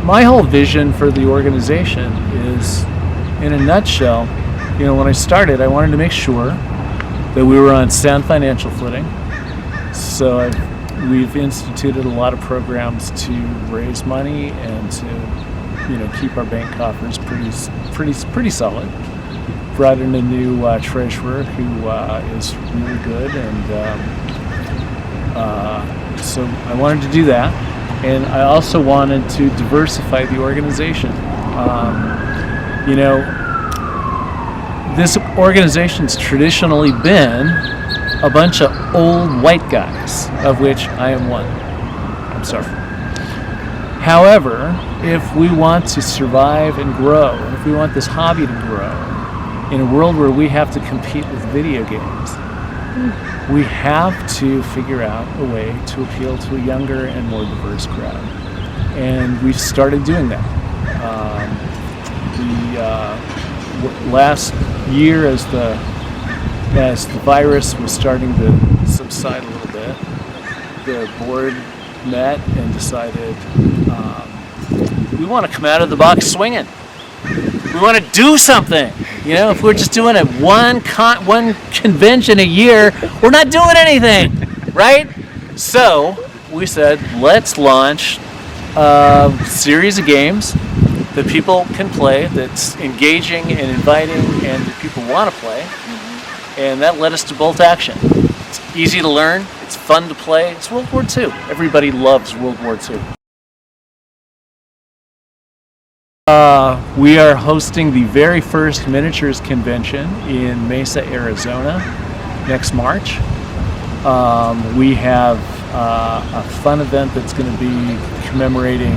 my whole vision for the organization is, in a nutshell, when I started, I wanted to make sure that we were on sound financial footing. So we've instituted a lot of programs to raise money and to, keep our bank coffers pretty solid. Brought in a new treasurer who is really good, and so I wanted to do that. And I also wanted to diversify the organization. This organization's traditionally been a bunch of old white guys, of which I am one. I'm sorry. However, if we want to survive and grow, and if we want this hobby to grow, in a world where we have to compete with video games, we have to figure out a way to appeal to a younger and more diverse crowd. And we've started doing that. Last year, as the virus was starting to subside a little bit, the board met and decided we want to come out of the box swinging. We want to do something. If we're just doing it one convention a year, we're not doing anything, right? So we said, let's launch a series of games that people can play, that's engaging and inviting, and that people want to play. And that led us to Bolt Action. It's easy to learn, it's fun to play, it's World War II. Everybody loves World War II. We are hosting the very first miniatures convention in Mesa, Arizona next March. We have a fun event that's going to be commemorating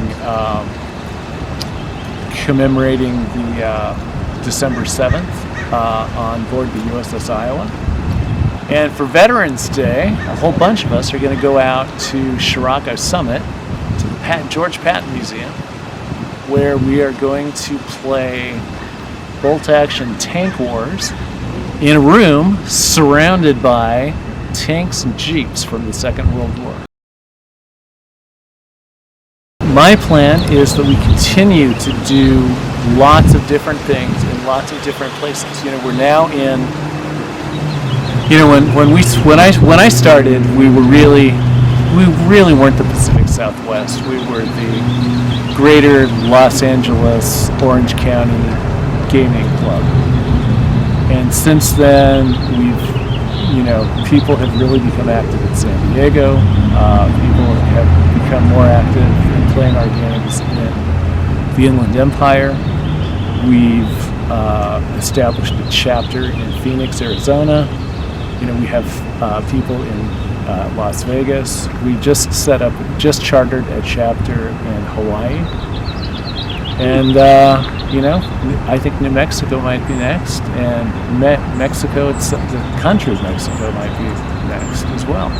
the December 7th on board the USS Iowa. And for Veterans Day, a whole bunch of us are going to go out to Shirako Summit, to the George Patton Museum, where we are going to play Bolt Action Tank Wars in a room surrounded by tanks and jeeps from the Second World War. My plan is that we continue to do lots of different things in lots of different places. We're now in, when I started, we really weren't the Pacific Southwest. We were the Greater Los Angeles, Orange County Gaming Club. And since then, people have really become active in San Diego. People have become more active in playing our games in the Inland Empire. We've established a chapter in Phoenix, Arizona. We have people in Las Vegas. We just chartered a chapter in Hawaii. And, I think New Mexico might be next, and Mexico, the country of Mexico might be next as well.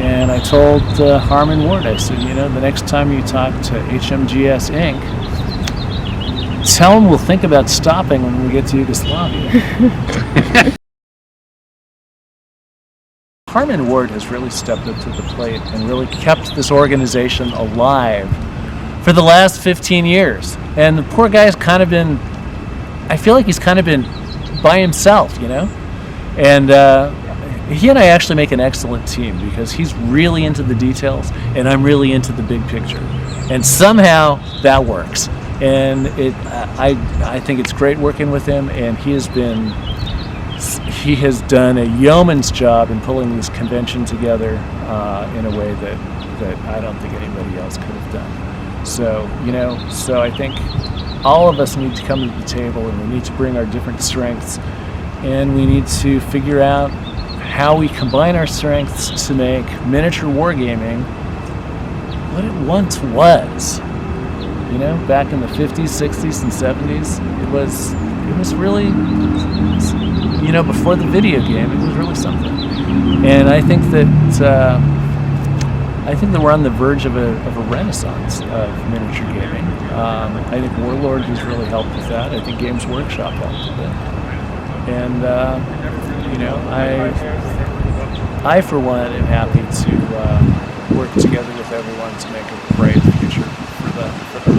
And I told Harmon Ward, I said, the next time you talk to HMGS Inc., tell them we'll think about stopping when we get to Yugoslavia. Harmon Ward has really stepped up to the plate and really kept this organization alive for the last 15 years. And the poor guy's I feel like he's kind of been by himself, And he and I actually make an excellent team because he's really into the details and I'm really into the big picture. And somehow that works. And I think it's great working with him, and he has done a yeoman's job in pulling this convention together in a way that I don't think anybody else could have done. So I think all of us need to come to the table, and we need to bring our different strengths, and we need to figure out how we combine our strengths to make miniature wargaming what it once was. Back in the 50s, 60s, and 70s, it was really, before the video game, it was really something. And I think that we're on the verge of a renaissance of miniature gaming. I think Warlord has really helped with that. I think Games Workshop helped with it. And I for one am happy to work together with everyone to make a bright future for the